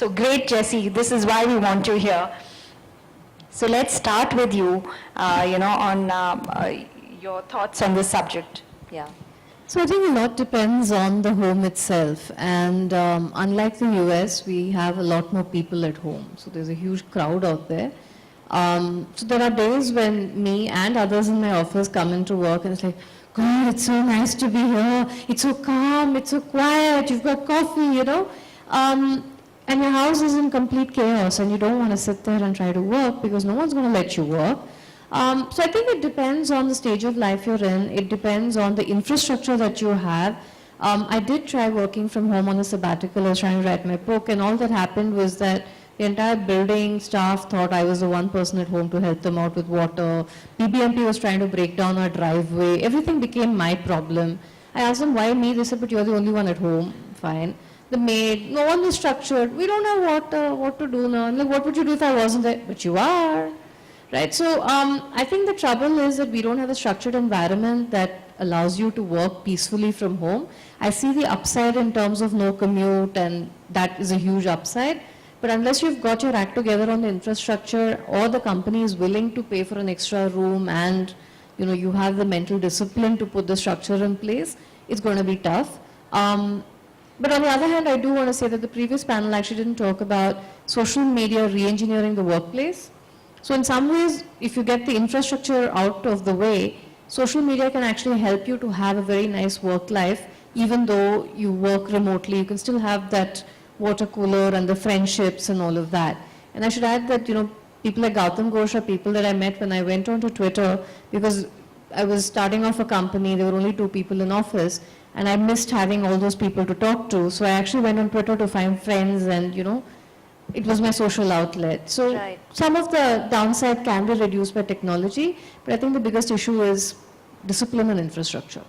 So great, Jesse. This is why we want you here. So let's start with you, on your thoughts on this subject. Yeah. So I think a lot depends on the home itself. And unlike the US, we have a lot more people at home. So there's a huge crowd out there. So there are days when me and others in my office come into work and it's like, God, it's so nice to be here. It's so calm. It's so quiet. You've got coffee, and your house is in complete chaos and you don't want to sit there and try to work because no one's going to let you work. So I think it depends on the stage of life you're in. It depends on the infrastructure that you have. I did try working from home on a sabbatical. I was trying to write my book, and all that happened was that the entire building staff thought I was the one person at home to help them out with water. BBMP was trying to break down our driveway. Everything became my problem. I asked them, why me? They said, but you're the only one at home. Fine. The maid, no one is structured. We don't have water. What to do now? I'm like, what would you do if I wasn't there? But you are. Right? So I think the trouble is that we don't have a structured environment that allows you to work peacefully from home. I see the upside in terms of no commute, and that is a huge upside. But unless you've got your act together on the infrastructure, or the company is willing to pay for an extra room, and you have the mental discipline to put the structure in place, it's going to be tough. But on the other hand, I do want to say that the previous panel actually didn't talk about social media re-engineering the workplace. So in some ways, if you get the infrastructure out of the way, social media can actually help you to have a very nice work life. Even though you work remotely, you can still have that water cooler and the friendships and all of that. And I should add that, people like Gautam Ghosh are people that I met when I went onto Twitter, because I was starting off a company, there were only 2 people in office, and I missed having all those people to talk to. So I actually went on Twitter to find friends, and it was my social outlet. So Right. some of the downside can be reduced by technology, but I think the biggest issue is discipline and infrastructure.